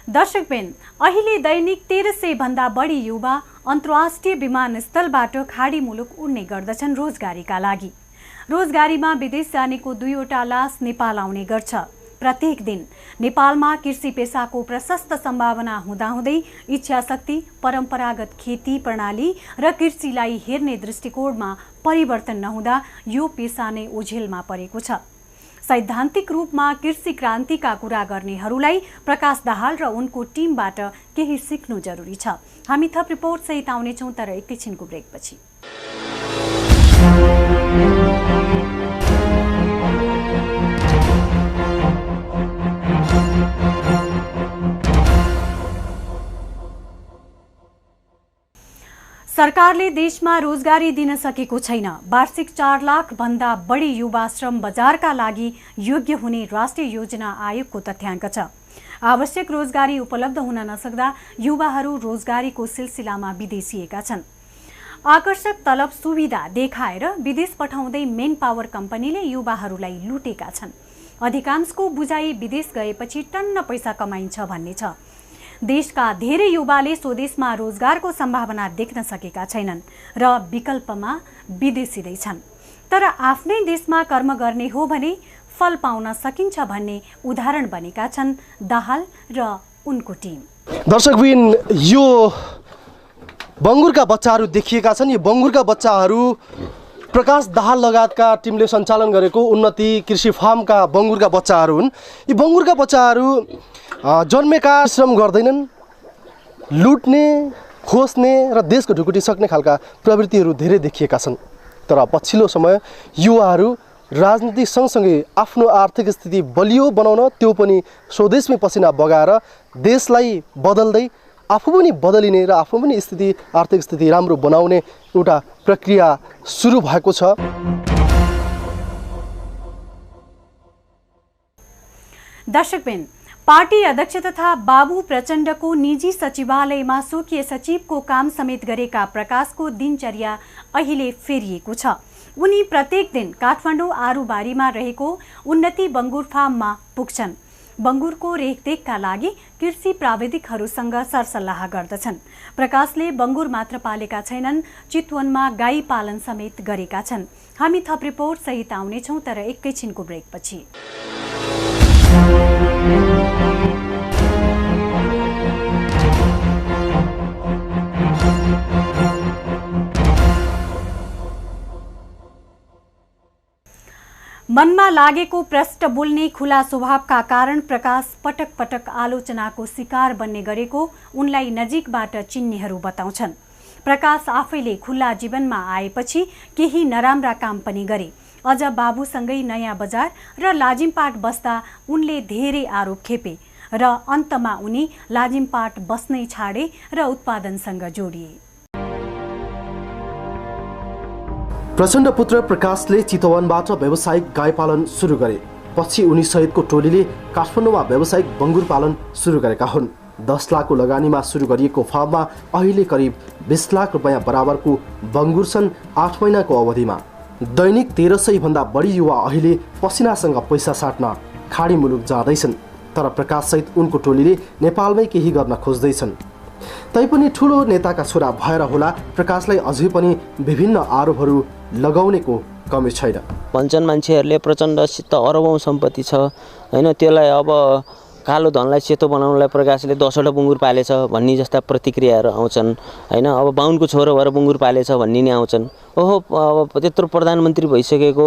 [SPEAKER 1] दर्शकबिन, अहिले दैनिक 1300 भन्दा बढी युवा अन्तर्राष्ट्रिय विमानस्थलबाट खाडी मुलुक उड्ने गर्दछन् रोजगारीका लागि। रोजगारीमा विदेश जानेको 2वटा लास नेपाल आउने गर्छ। प्रत्येक दिन नेपालमा कृषि पेसाको प्रशस्त सम्भावना हुँदाहुँदै इच्छाशक्ति, परम्परागत खेती प्रणाली र कृषिलाई हेर्ने दृष्टिकोणमा परिवर्तन नहुँदा यो पेसा नै ओझेलमा परेको छ। सैद्धान्तिक रूपमा कृषि क्रान्तिका कुरा गर्नेहरूलाई प्रकाश दाहाल र उनको टिमबाट केही सिक्नु जरुरी छ। हामी थप रिपोर्ट सहित आउनेछौँ, तर एकैछिनको ब्रेकपछि। सरकारले देशमा रोजगारी दिन सकेको छैन। वार्षिक 4 लाख भन्दा बढी युवा श्रम बजारका लागि योग्य हुने राष्ट्रिय योजना आयोगको तथ्याङ्क छ। आवश्यक रोजगारी उपलब्ध हुन नसक्दा युवाहरू रोजगारीको सिलसिलामा विदेशिएका छन्। आकर्षक तलब सुविधा देखाएर विदेश पठाउँदै मेन पावर कम्पनीले युवाहरूलाई लुटेका छन्। अधिकांशको बुझाइ विदेश गएपछि टन्न पैसा कमाइन्छ भन्ने छ। देशका धेरै युवाले स्वदेशमा रोजगारको सम्भावना देख्न सकेका छैनन् र विकल्पमा विदेशिँदैछन्। तर आफ्नै देशमा कर्म गर्ने हो भने फल पाउन सकिन्छ भन्ने उदाहरण बनेका छन् दाहाल र उनको टिम।
[SPEAKER 11] दर्शकबिन, यो बङ्गुरका बच्चाहरू देखिएका छन्। यो बङ्गुरका बच्चाहरू प्रकाश दाहाल लगायतका टिमले सञ्चालन गरेको उन्नति कृषि फार्मका बङ्गुरका बच्चाहरू हुन्। यी बङ्गुरका बच्चाहरू जन्मेका श्रम गर्दैनन्, लुट्ने, खोज्ने र देशको ढुकुटी सक्ने खालका प्रवृत्तिहरू धेरै देखिएका छन्। तर पछिल्लो समय युवाहरू राजनीति सँगसँगै आफ्नो आर्थिक स्थिति बलियो बनाउन, त्यो पनि स्वदेशमै पसिना बगाएर देशलाई बदल्दै आफू पनि बदलिने र आफू पनि आर्थिक स्थिति राम्रो बनाउने एउटा प्रक्रिया सुरु भएको छ।
[SPEAKER 1] दर्शकबिन, पार्टी अध्यक्ष तथा बाबु प्रचण्डको निजी सचिवालयमा स्वकीय सचिवको काम समेत गरेका प्रकाशको दिनचर्या अहिले फेरिएको छ। उनी प्रत्येक दिन काठमाडौँ आरुबारीमा रहेको उन्नति बङ्गुर फार्ममा पुग्छन्। बङ्गुरको रेखदेखका लागि कृषि प्राविधिकहरूसँग सरसल्लाह गर्दछन्। प्रकाशले बङ्गुर मात्र पालेका छैनन्, चितवनमा गाई पालन समेत गरेका छन्। हामी थप रिपोर्ट सहित आउनेछौँ, तर एकैछिनको ब्रेकपछि। मनमा लागेको प्रश्न बोल्ने खुला स्वभावका कारण प्रकाश पटक पटक आलोचनाको शिकार बन्ने गरेको उनलाई नजिकबाट चिन्नेहरू बताउँछन्। प्रकाश आफैले खुल्ला जीवनमा आएपछि केही नराम्रा काम पनि गरे। अझ बाबुसँगै नयाँ बजार र लाजिमपाट बस्दा उनले धेरै आरोप खेपे र अन्तमा उनी लाजिमपाट बस्नै छाडे र उत्पादनसँग जोडिए।
[SPEAKER 9] प्रचण्ड पुत्र प्रकाशले चितवनबाट व्यावसायिक गाई पालन सुरु गरे। पछि उनी सहितको टोलीले काठमाडौँमा व्यावसायिक बङ्गुर पालन सुरु गरेका हुन्। 10 लाखको लगानीमा सुरु गरिएको फार्ममा अहिले करिब 20 लाख रुपियाँ बराबरको बङ्गुर छन्। 8 महिनाको अवधिमा दैनिक 1300 भन्दा बढी युवा अहिले पसिनासँग पैसा साट्न खाडी मुलुक जाँदैछन्। तर प्रकाशसहित उनको टोलीले नेपालमै केही गर्न खोज्दैछन्। तैपनि ठुलो नेताका छोरा भएर होला प्रकाशलाई अझै पनि विभिन्न आरोपहरू लगाउनेको कमी छैन।
[SPEAKER 10] भन्छन् मान्छेहरूले प्रचण्डसित अरबौँ सम्पत्ति छ हैन, त्यसलाई अब कालो धनलाई सेतो बनाउनलाई प्रकाशले 10वटा बुङ्गुर पालेछ भन्ने जस्ता प्रतिक्रियाहरू आउँछन् हैन। अब बाहुनको छोरो भएर बुङ्गुर पालेछ भन्ने नि आउँछन्। ओहो, अब त्यत्रो प्रधानमन्त्री भइसकेको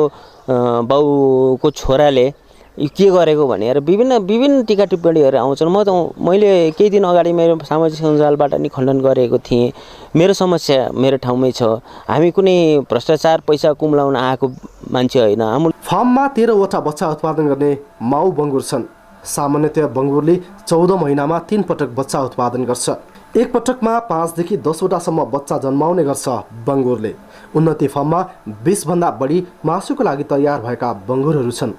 [SPEAKER 10] बाउको छोराले के गरेको भनेर विभिन्न टीका टिप्पणीहरू आउँछन्। मैले केही दिन अगाडि मेरो सामाजिक सञ्जालबाट नि खण्डन गरेको थिएँ। मेरो समस्या मेरो ठाउँमै छ। हामी कुनै भ्रष्टाचार पैसा कुम्लाउन आएको मान्छे होइन।
[SPEAKER 9] फार्ममा 13वटा बच्चा उत्पादन गर्ने माउ बङ्गुर छन्। सामान्यतया बङ्गुरले 14 महिनामा 3 पटक बच्चा उत्पादन गर्छ। एक पटकमा 5 देखि 10वटासम्म बच्चा जन्माउने गर्छ बङ्गुरले। उन्नति फार्ममा 20 भन्दा बढी मासुको लागि तयार भएका बङ्गुरहरू छन्।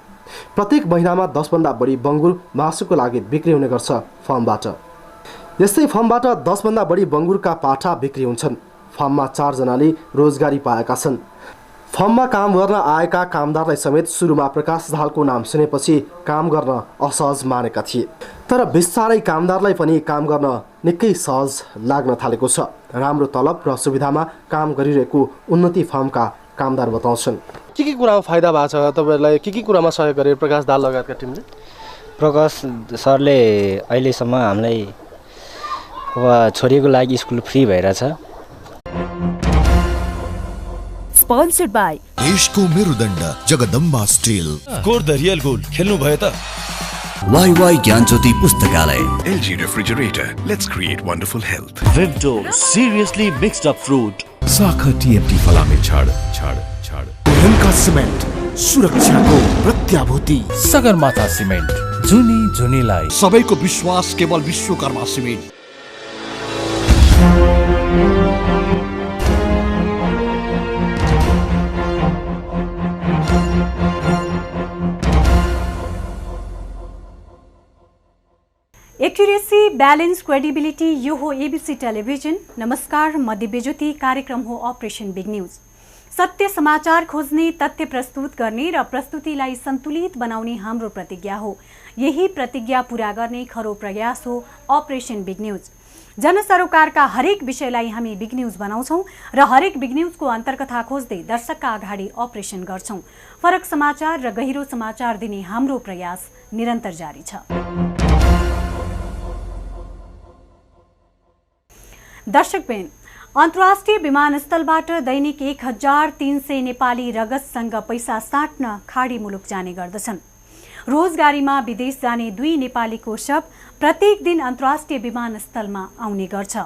[SPEAKER 9] प्रत्येक महिनामा 10 भन्दा बढी बङ्गुर मासुको लागि बिक्री हुने गर्छ फार्मबाट। यस्तै फार्मबाट 10 भन्दा बढी बङ्गुरका पाठा बिक्री हुन्छन्। फार्ममा 4 जनाले रोजगारी पाएका छन्। फार्ममा काम गर्न आएका कामदारलाई समेत सुरुमा प्रकाश दाहालको नाम सुनेपछि काम गर्न असहज मानेका थिए, तर बिस्तारै कामदारलाई पनि काम गर्न निकै सहज लाग्न थालेको छ। राम्रो तलब र सुविधामा काम गरिरहेको उन्नति फार्मका कामदार बताउँछन्।
[SPEAKER 11] के कुरामा फाइदा भएको छ तपाईहरुलाई? के कुरामा सहयोग गरे प्रकाश दाहाल लगायतका टिमले?
[SPEAKER 12] प्रकाश सरले अहिलेसम्म हामीलाई अब छोरीको लागि स्कुल फ्री भइरहेछ।
[SPEAKER 2] स्पोन्सर्ड बाई देशको मेरुदण्ड Jagdamba steel.
[SPEAKER 3] Score the real goal खेल्नु भयो त?
[SPEAKER 4] वाईवाई ज्ञानज्योति पुस्तकालय।
[SPEAKER 5] LG Refrigerator. Let's create wonderful health.
[SPEAKER 6] Vimto seriously mixed up fruit.
[SPEAKER 7] साखा TMT फलामे छाड।
[SPEAKER 8] ढुङ्गा सिमेन्ट सुरक्षाको प्रत्याभूति।
[SPEAKER 6] सगरमाथा सिमेन्ट जुनीलाई।
[SPEAKER 8] सबैको विश्वास केवल Vishwakarma cement.
[SPEAKER 1] Accuracy, balance, credibility, यो हो ABC टेलिभिजन। नमस्कार, म दिव्यज्योति। कार्यक्रम हो अपरेशन बिग न्यूज। सत्य समाचार खोज्ने, तथ्य प्रस्तुत गर्ने र प्रस्तुतिलाई सन्तुलित बनाउने हाम्रो प्रतिज्ञा हो। यही प्रतिज्ञा पूरा गर्ने खरो प्रयास हो अपरेशन बिग न्यूज। जनसरोकारका हरेक विषयलाई हामी बिग न्यूज बनाउँछौँ र हरेक बिग न्यूजको अन्तर्कथा खोज्दै दर्शकका अगाडि अपरेसन गर्छौँ। फरक समाचार र गहिरो समाचार दिने हाम्रो प्रयास निरन्तर जारी छ। दर्शकबिन, अन्तर्राष्ट्रिय विमानस्थलबाट दैनिक 1300 नेपाली रगतसँग पैसा साट्न खाडी मुलुक जाने गर्दछन्। रोजगारीमा विदेश जाने 2 नेपालीको शव प्रत्येक दिन अन्तर्राष्ट्रिय विमानस्थलमा आउने गर्छ।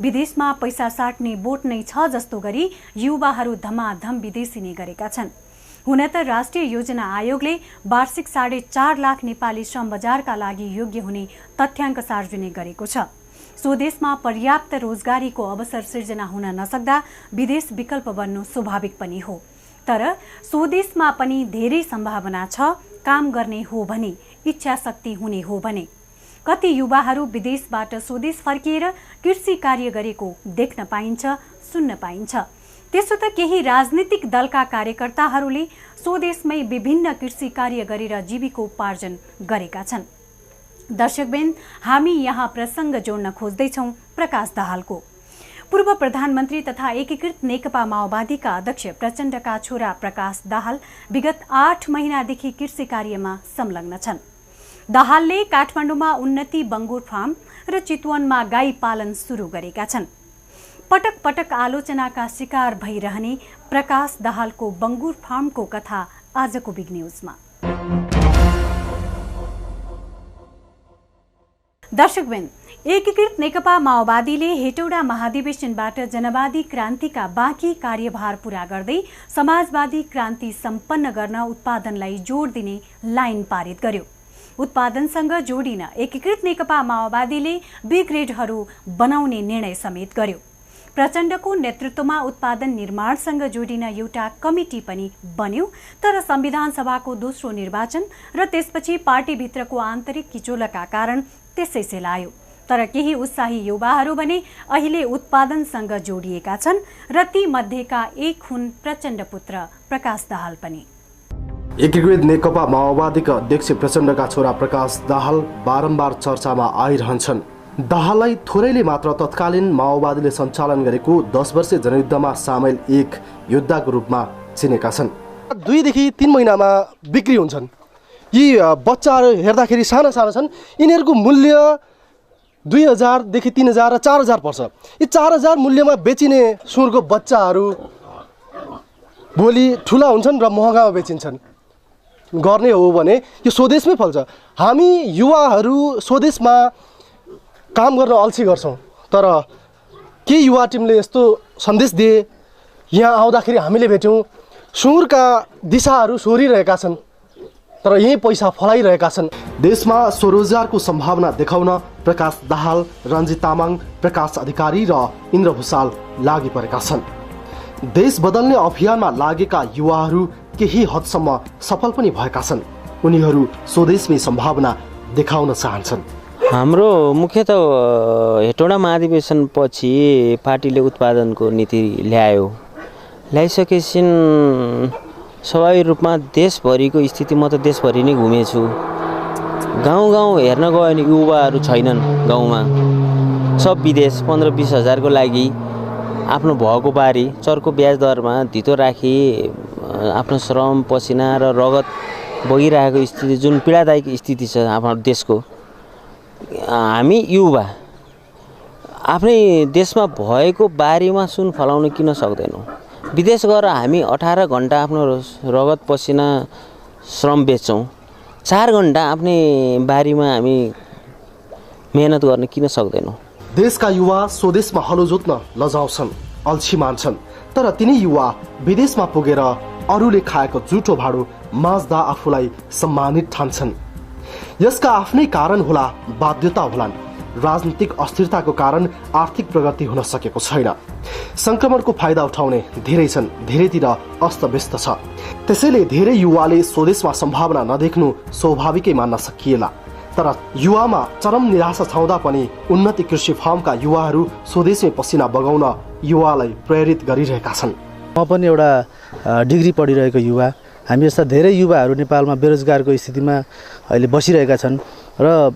[SPEAKER 1] विदेशमा पैसा साट्ने बोट नै छ जस्तो गरी युवाहरू धमाधम विदेशिने गरेका छन्। हुन त राष्ट्रिय योजना आयोगले वार्षिक 4.5 लाख नेपाली श्रम बजारका लागि योग्य हुने तथ्याङ्क सार्वजनिक गरेको छ। स्वदेशमा पर्याप्त रोजगारीको अवसर सिर्जना हुन नसक्दा विदेश विकल्प बन्नु स्वाभाविक पनि हो। तर स्वदेशमा पनि धेरै सम्भावना छ काम गर्ने हो भने, इच्छा शक्ति हुने हो भने। कति युवाहरू विदेशबाट स्वदेश फर्किएर कृषि कार्य गरेको देख्न पाइन्छ, सुन्न पाइन्छ। त्यसो त केही राजनीतिक दलका कार्यकर्ताहरूले स्वदेशमै विभिन्न कृषि कार्य गरेर जीविकोपार्जन गरेका छन्। दर्शकबिन, हामी यहाँ प्रसङ्ग जोड्न खोज्दैछौँ प्रकाश दाहालको। पूर्व प्रधानमन्त्री तथा एकीकृत नेकपा माओवादीका अध्यक्ष प्रचण्डका छोरा प्रकाश दाहाल विगत 8 महिनादेखि कृषि कार्यमा संलग्न छन्। दाहालले काठमाडौँमा उन्नति बङ्गुर फार्म र चितवनमा गाई पालन सुरु गरेका छन्। पटक पटक आलोचनाका शिकार भइरहने प्रकाश दाहालको बङ्गुर फार्मको कथा आजको बिग न्यूजमा। दर्शकबिन, एकीकृत नेकपा माओवादीले हेटौडा महाधिवेशनबाट जनवादी क्रान्तिका बाँकी कार्यभार पूरा गर्दै समाजवादी क्रान्ति सम्पन्न गर्न उत्पादनलाई जोड दिने लाइन पारित गर्यो। उत्पादनसँग जोडिन एकीकृत नेकपा माओवादीले बी ग्रेडहरू बनाउने निर्णय समेत गर्यो। प्रचण्डको नेतृत्वमा उत्पादन निर्माणसँग जोडिन एउटा कमिटी पनि बन्यो। तर संविधान सभाको दोस्रो निर्वाचन र त्यसपछि पार्टीभित्रको आन्तरिक किचोलका कारण त्यसै सेलायो। तर केही उत्साही युवाहरू भने अहिले उत्पादनसँग जोडिएका छन् र ती मध्येका एक हुन् प्रचण्ड पुत्र प्रकाश दाहाल पनि।
[SPEAKER 9] एकीकृत नेकपा माओवादीका अध्यक्ष प्रचण्डका छोरा प्रकाश दाहाल बारम्बार चर्चामा आइरहन्छन्। दाहाललाई थोरैले मात्र तत्कालीन माओवादीले सञ्चालन गरेको 10 वर्षे जनयुद्धमा सामेल एक योद्धाको रूपमा चिनेका छन्।
[SPEAKER 11] 2 देखि 3 महिनामा बिक्री हुन्छन्। यी बच्चाहरू हेर्दाखेरि साना साना छन्। यिनीहरूको मूल्य 2000 देखि 3000 र 4000 पर्छ। यी 4000 मूल्यमा बेचिने सुँगुरको बच्चाहरू भोलि ठुला हुन्छन् र महँगामा बेचिन्छन्। गर्ने हो भने यो स्वदेशमै फल्छ। हामी युवाहरू स्वदेशमा काम गर्न अल्छी गर्छौँ, तर के युवा टिमले यस्तो सन्देश दिए, यहाँ आउँदाखेरि हामीले भेट्यौँ सुँगुरका दिशाहरू सोरिरहेका छन्, तर यही पैसा फलाइरहेका छन्।
[SPEAKER 9] देशमा स्वरोजगारको सम्भावना देखाउन प्रकाश दाहाल, रञ्जित तामाङ, प्रकाश अधिकारी र इन्द्र भुषाल लागि परेका छन्। देश बदल्ने अभियानमा लागेका युवाहरू केही हदसम्म सफल पनि भएका छन्। उनीहरू स्वदेशमै सम्भावना देखाउन चाहन्छन्।
[SPEAKER 10] हाम्रो मुख्यतः हेटौँडा महाधिवेशन पछि पार्टीले उत्पादनको नीति ल्याइसकेपछि स्वाभाविक रूपमा देशभरिको स्थिति, म त देशभरि नै घुमेछु। गाउँ हेर्न गयो भने युवाहरू छैनन् गाउँमा, सब विदेश। 15-20 हजारको लागि आफ्नो भएको बारी चर्को ब्याज दरमा धितो राखी आफ्नो श्रम, पसिना र रगत बगिरहेको स्थिति, जुन पीडादायक स्थिति छ आफ्नो देशको। हामी युवा आफ्नै देशमा भएको बारीमा सुन फलाउन किन सक्दैनौँ? विदेश गएर हामी 18 घन्टा आफ्नो रगत, पसिना, श्रम बेच्छौँ। 4 घन्टा आफ्नै बारीमा हामी मेहनत गर्न किन सक्दैनौँ?
[SPEAKER 9] देशका युवा स्वदेशमा हलो जोत्न लजाउँछन्, अल्छी मान्छन्, तर तिनी युवा विदेशमा पुगेर अरूले खाएको जुठो भाडो माझ्दा आफूलाई सम्मानित ठान्छन्। यसका आफ्नै कारण होला, बाध्यता होलान्। राजनीतिक अस्थिरताको कारण आर्थिक प्रगति हुन सकेको छैन। संक्रमणको फाइदा उठाउने धेरै छन्, धेरैतिर अस्तव्यस्त छ। त्यसैले धेरै युवाले स्वदेशमा सम्भावना नदेख्नु स्वाभाविकै मान्न सकिएला। तर युवामा चरम निराशा छाउँदा पनि उन्नति कृषि फार्मका युवाहरू स्वदेशमै पसिना बगाउन युवालाई प्रेरित गरिरहेका छन्।
[SPEAKER 13] म पनि एउटा डिग्री पढिरहेको युवा, हामी जस्ता धेरै युवाहरू नेपालमा बेरोजगारको स्थितिमा अहिले बसिरहेका छन् र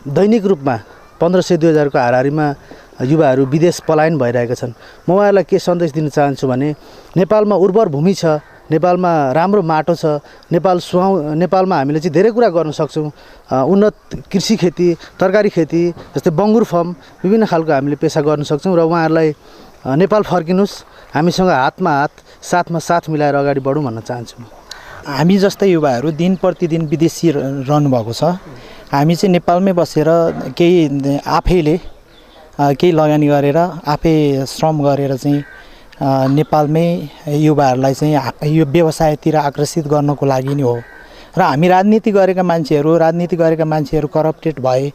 [SPEAKER 13] दैनिक रूपमा 1500-2000 को हाराहारीमा युवाहरू विदेश पलायन भइरहेका छन्। म उहाँहरूलाई के सन्देश दिन चाहन्छु भने नेपालमा उर्वर भूमि छ, नेपालमा राम्रो माटो छ, नेपालमा हामीले चाहिँ धेरै कुरा गर्न सक्छौँ। उन्नत कृषि खेती, तरकारी खेती, जस्तै बङ्गुर फार्म, विभिन्न खालको हामीले पेसा गर्न सक्छौँ र उहाँहरूलाई नेपाल फर्किनुहोस्, हामीसँग हातमा हात, साथमा साथ मिलाएर अगाडि बढौँ भन्न चाहन्छु।
[SPEAKER 14] हामी जस्तै युवाहरू दिन प्रतिदिन विदेशी रहनुभएको छ। हामी चाहिँ नेपालमै बसेर केही आफैले केही लगानी गरेर, आफै श्रम गरेर चाहिँ नेपालमै युवाहरूलाई चाहिँ यो व्यवसायतिर आकर्षित गर्नको लागि नै हो। र हामी राजनीति गरेका मान्छेहरू करप्टेड भए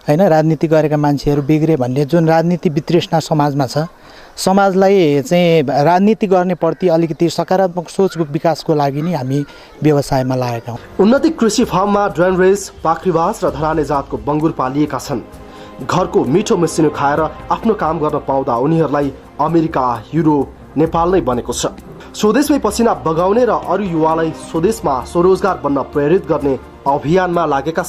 [SPEAKER 14] हैन, राजनीति गरेका मान्छेहरू बिग्रे भन्ने जुन राजनीति वितृष्णा समाजमा छ, समाजलाई चाहिँ राजनीति गर्ने प्रति अलिकति सकारात्मक सोचको विकासको लागि नै हामी व्यवसायमा लागेका हौँ।
[SPEAKER 9] उन्नति कृषि फार्ममा ड्रेनरेज, पाखरीबास र धराने जातको बङ्गुर पालिएका छन्। घरको मिठो मसिनो खाएर आफ्नो काम गर्न पाउँदा उनीहरूलाई अमेरिका, युरोप, नेपाल नै बनेको छ। स्वदेशमै पसिना बगाउने र अरू युवालाई स्वदेशमा स्वरोजगार बन्न प्रेरित गर्ने अभियानमा लागेका